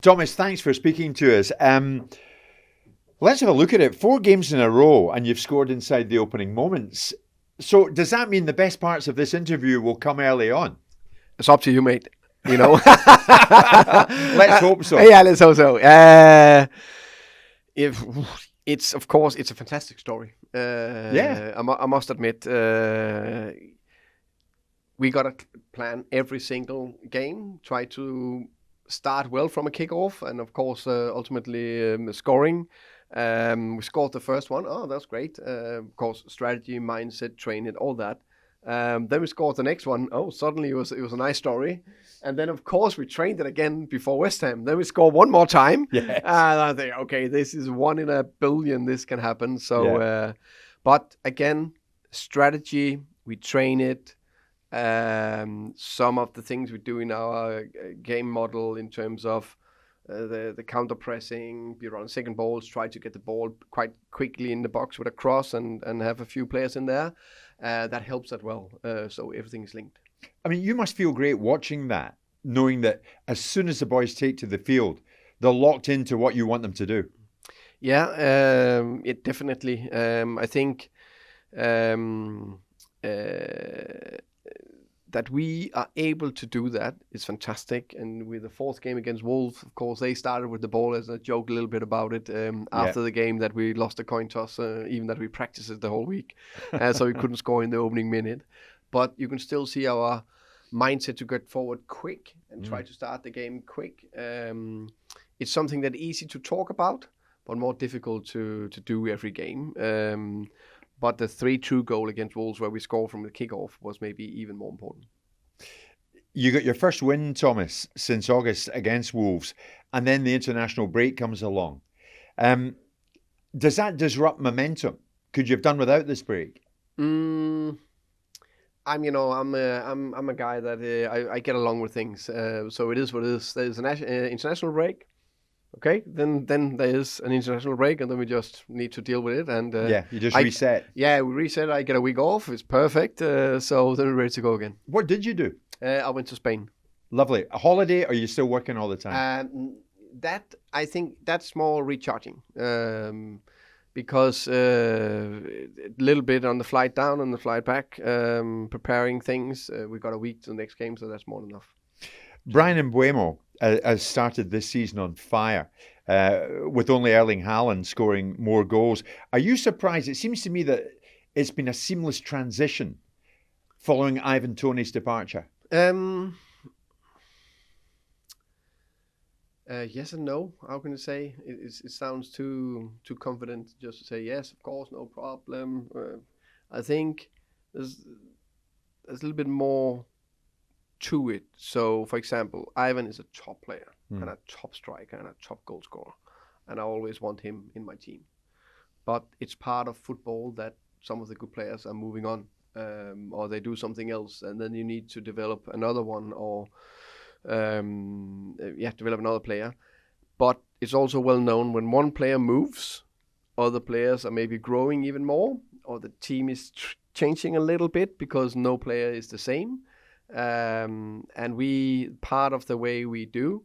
Thomas, thanks for speaking to us. Let's have a look at it. 4 games in a row and you've scored inside the opening moments. So does that mean the best parts of this interview will come early on? It's up to you, mate. You know. Let's hope so. Yeah, let's hope so. If it's, of course, it's a fantastic story. I must admit, we got to plan every single game, try to start well from a kickoff, and of course, ultimately scoring. We scored the first one. Oh, that's great. Of course, strategy, mindset, training, all that. Then we scored the next one. Oh, suddenly it was a nice story. And then, of course, we trained it again before West Ham. Then we scored one more time. Yes. And I think, okay, this is 1 in a billion. This can happen. So, but again, strategy, we train it. Some of the things we do in our game model in terms of the counter pressing, be on second balls, try to get the ball quite quickly in the box with a cross and have a few players in there. That helps as well. So everything is linked. I mean, you must feel great watching that, knowing that as soon as the boys take to the field, they're locked into what you want them to do. Yeah, it definitely. I think that we are able to do that is fantastic. And with the 4th game against Wolves, of course, they started with the ball, as I joked a little bit about it after the game, that we lost the coin toss, even that we practiced it the whole week. So we couldn't score in the opening minute. But you can still see our mindset to get forward quick and try to start the game quick. It's something that's easy to talk about, but more difficult to do every game. But the 3-2 goal against Wolves, where we scored from the kickoff, was maybe even more important. You got your first win, Thomas, since August against Wolves, and then the international break comes along. Does that disrupt momentum? Could you have done without this break? I'm a guy that I get along with things. So it is what it is. There's an international break. Okay, then there is an international break, and then we just need to deal with it. And you just reset. Yeah, we reset. I get a week off. It's perfect. So then we're ready to go again. What did you do? I went to Spain. Lovely. A holiday, or are you still working all the time? That I think that's more recharging. Because a little bit on the flight down and the flight back, preparing things. We got a week to the next game, so that's more than enough. Bryan Mbeumo has started this season on fire, with only Erling Haaland scoring more goals. Are you surprised? It seems to me that it's been a seamless transition following Ivan Toney's departure. Yes and no. How can I say? It sounds too confident just to say yes, of course, no problem. I think there's a little bit more to it. So, for example, Ivan is a top player and a top striker and a top goal scorer, and I always want him in my team. But it's part of football that some of the good players are moving on, or they do something else, and then you need to develop another one, or develop another player. But it's also well known when one player moves, other players are maybe growing even more, or the team is changing a little bit because no player is the same. And we, part of the way we do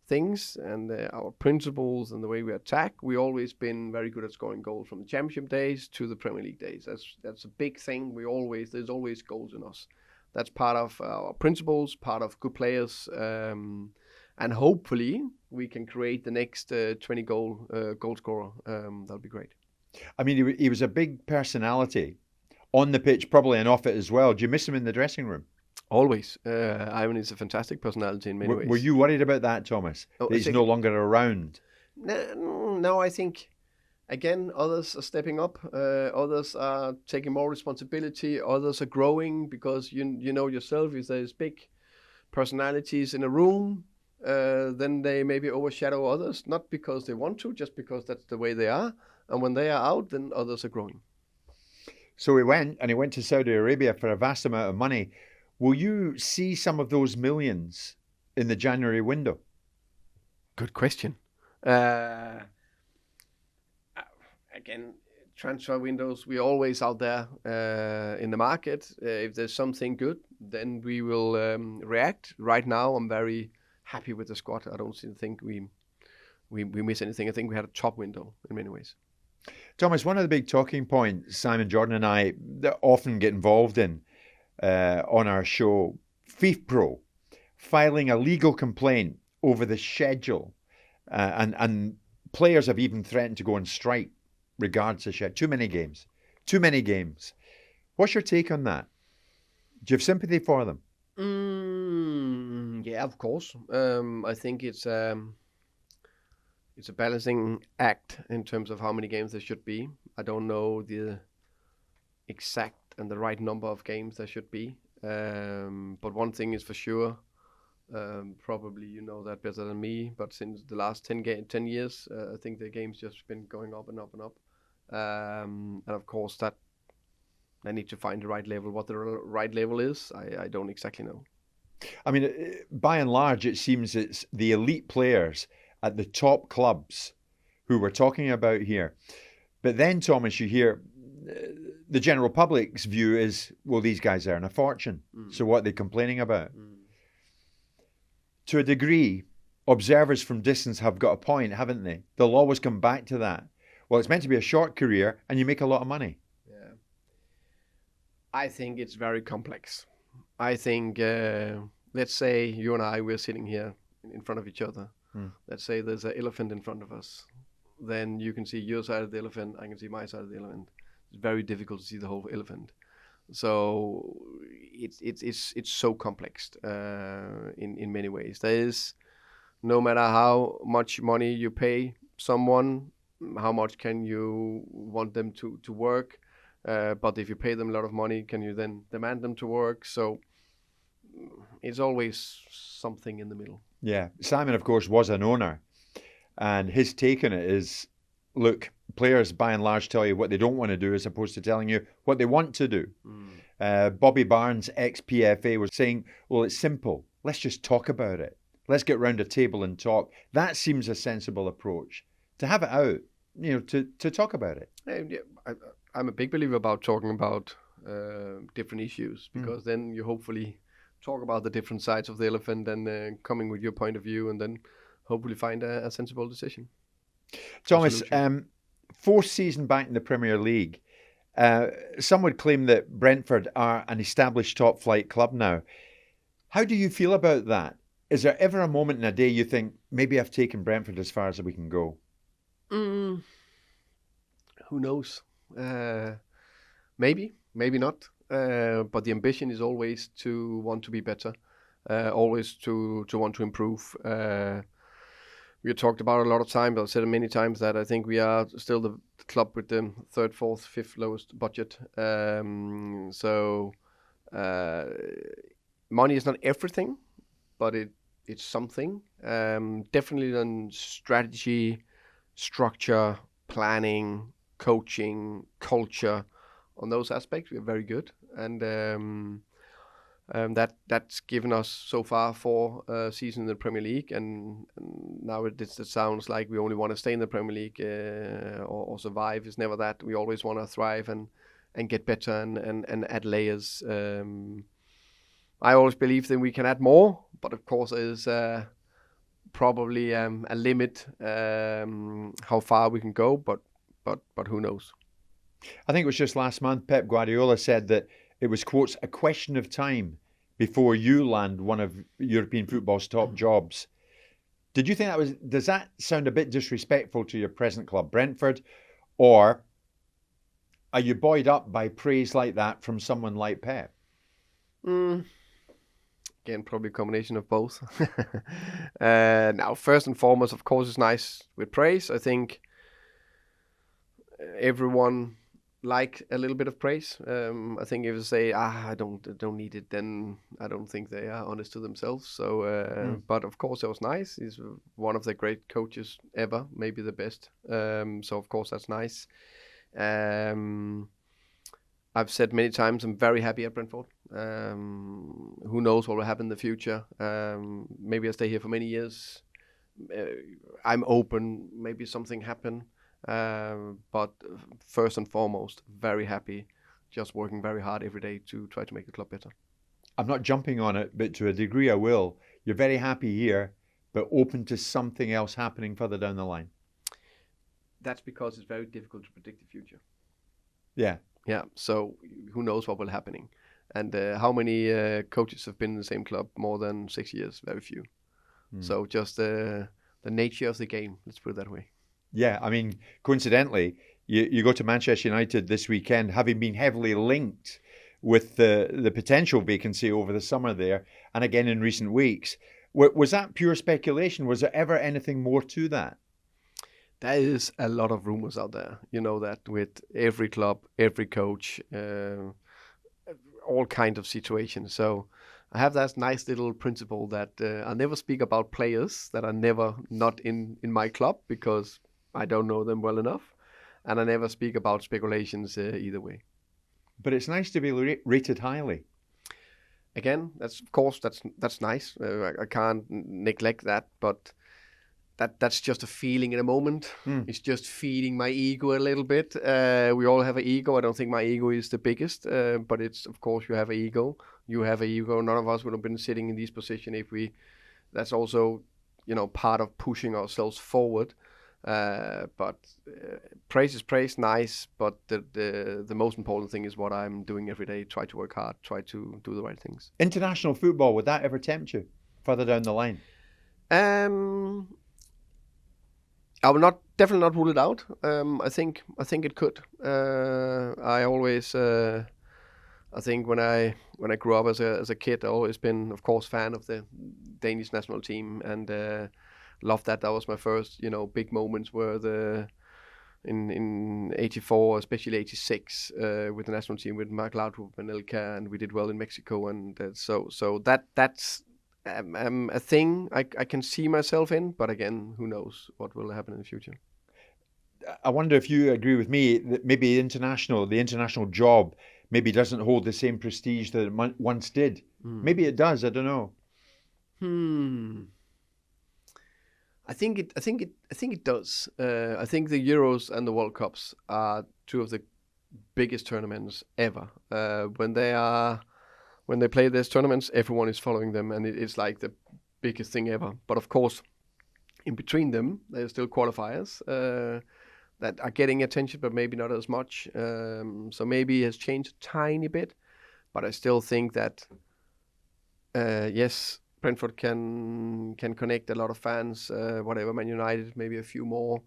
things and our principles and the way we attack, we always been very good at scoring goals from the Championship days to the Premier League days. That's a big thing. There's always goals in us. That's part of our principles, part of good players, and hopefully we can create the next 20 goal scorer. That'll be great. I mean, he was a big personality on the pitch, probably, and off it as well. Do you miss him in the dressing room? Always. Ivan is a fantastic personality in many ways. Were you worried about that, Thomas? That he's no longer around? No, I think, again, others are stepping up. Others are taking more responsibility. Others are growing because you know yourself, if there's big personalities in a room, then they maybe overshadow others, not because they want to, just because that's the way they are. And when they are out, then others are growing. So he went to Saudi Arabia for a vast amount of money. Will you see some of those millions in the January window? Good question. Again, transfer windows, we're always out there in the market. If there's something good, then we will react. Right now, I'm very happy with the squad. I don't think we miss anything. I think we had a top window in many ways. Thomas, one of the big talking points Simon Jordan and I that often get involved in on our show, FIFPro, filing a legal complaint over the schedule, and players have even threatened to go on strike regards the schedule. Too many games. What's your take on that? Do you have sympathy for them? Yeah, of course. I think it's a balancing act in terms of how many games there should be. I don't know the exact and the right number of games there should be. But one thing is for sure, probably you know that better than me, but since the last 10 years, I think the game's just been going up and up and up. And of course that I need to find the right level. What the right level is, I don't exactly know. I mean, by and large, it seems it's the elite players at the top clubs who we're talking about here. But then, Thomas, you hear the general public's view is, well, these guys earn a fortune. So what are they complaining about? To a degree, observers from distance have got a point, haven't they? They'll always come back to that. Well, it's meant to be a short career and you make a lot of money. Yeah. I think it's very complex. I think, let's say you and I, we're sitting here in front of each other. Let's say there's an elephant in front of us. Then you can see your side of the elephant, I can see my side of the elephant. It's very difficult to see the whole elephant. So it's so complex in many ways. There is, no matter how much money you pay someone, how much can you want them to work? But if you pay them a lot of money, can you then demand them to work? So it's always something in the middle. Yeah. Simon, of course, was an owner. And his take on it is, look, players by and large tell you what they don't want to do as opposed to telling you what they want to do. Bobby Barnes, ex-PFA, was saying, well, it's simple. Let's just talk about it. Let's get round a table and talk. That seems a sensible approach. To have it out, to talk about it. I'm a big believer about talking about different issues, because then you hopefully talk about the different sides of the elephant and coming with your point of view, and then hopefully find a sensible decision. Thomas, fourth season back in the Premier League. Some would claim that Brentford are an established top flight club now. How do you feel about that? Is there ever a moment in a day you think, maybe I've taken Brentford as far as we can go? Who knows? Maybe not. But the ambition is always to want to be better, always to want to improve. We talked about it a lot of times. I've said it many times that I think we are still the club with the third, fourth, fifth lowest budget. So money is not everything, but it's something. Definitely on strategy, structure, planning, coaching, culture. On those aspects, we are very good, and that's given us so far 4 seasons in the Premier League, and now it sounds like we only want to stay in the Premier League or survive. It's never that. We always want to thrive and get better and add layers. I always believe that we can add more, but of course there's probably a limit how far we can go, but who knows? I think it was just last month Pep Guardiola said that it was, quotes, a question of time before you land one of European football's top jobs. Did you think does that sound a bit disrespectful to your present club, Brentford? Or are you buoyed up by praise like that from someone like Pep? Again, probably a combination of both. Now, first and foremost, of course, it's nice with praise. I think everyone like a little bit of praise. I think if you say, I don't need it, then I don't think they are honest to themselves. So, but of course it was nice. He's one of the great coaches ever, maybe the best. So of course that's nice. I've said many times I'm very happy at Brentford. Who knows what will happen in the future? Maybe I stay here for many years. I'm open. Maybe something happen. But first and foremost, very happy, just working very hard every day to try to make the club better. I'm not jumping on it, but to a degree I will. You're very happy here. but open to something else happening further down the line? That's because it's very difficult to predict the future. Yeah. Yeah, so who knows what will happening. And how many coaches have been in the same club more than 6 years? Very few. So just the nature of the game, let's put it that way. Yeah, I mean, coincidentally, you go to Manchester United this weekend, having been heavily linked with the potential vacancy over the summer there, and again in recent weeks. Was that pure speculation? Was there ever anything more to that? There is a lot of rumors out there. You know that with every club, every coach, all kind of situations. So I have that nice little principle that I never speak about players that are never not in my club because I don't know them well enough, and I never speak about speculations either way. But it's nice to be rated highly. Again, that's nice. I can't neglect that, but that's just a feeling in a moment. It's just feeding my ego a little bit. We all have an ego. I don't think my ego is the biggest, but it's, of course, you have an ego. You have an ego. None of us would have been sitting in this position if we. That's also, part of pushing ourselves forward. But praise is praise, nice. But the most important thing is what I'm doing every day. Try to work hard. Try to do the right things. International football, would that ever tempt you further down the line? I will definitely not rule it out. I think it could. I think when I grew up as a kid, I always been, of course, fan of the Danish national team and loved that. That was my first, big moments were in '84, especially '86, with the national team with Mark Laudrup and Elka, and we did well in Mexico, and so that's a thing I can see myself in, but again, who knows what will happen in the future. I wonder if you agree with me that maybe the international job maybe doesn't hold the same prestige that it once did. Maybe it does. I don't know. I think it does. I think the Euros and the World Cups are two of the biggest tournaments ever. When they play these tournaments, everyone is following them, and it's like the biggest thing ever. But of course, in between them, there's still qualifiers that are getting attention, but maybe not as much. So maybe it has changed a tiny bit, but I still think that yes, Brentford can connect a lot of fans. Whatever, Man United, maybe a few more.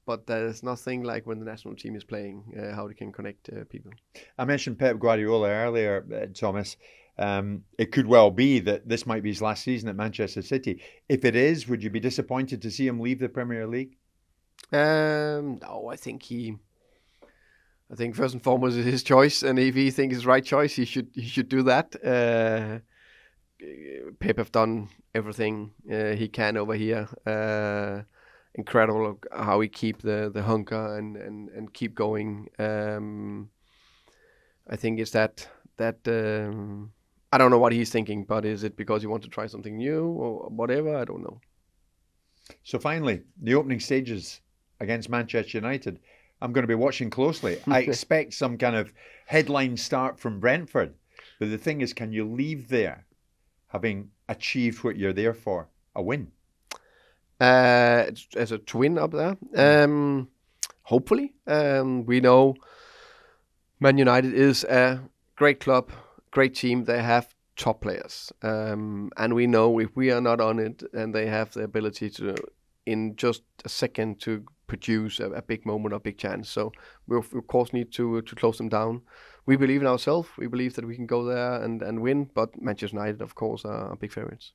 But there's nothing like when the national team is playing, how they can connect people. I mentioned Pep Guardiola earlier, Thomas. It could well be that this might be his last season at Manchester City. If it is, would you be disappointed to see him leave the Premier League? No, I think first and foremost is his choice, and if he thinks it's the right choice, he should do that. Pep have done everything he can over here. Incredible how he keep the hunger and keep going. I think it's that I don't know what he's thinking, but is it because he wants to try something new or whatever? I don't know. So finally, the opening stages against Manchester United, I'm going to be watching closely. I expect some kind of headline start from Brentford. But the thing is, can you leave there having achieved what you're there for? A win. As a twin up there. Hopefully. We know Man United is a great club, great team. They have top players. And we know if we are not on it, and they have the ability to, in just a second, to produce a big moment or big chance. So we of course need to close them down. We believe in ourselves. We believe that we can go there and win. But Manchester United, of course, are big favorites.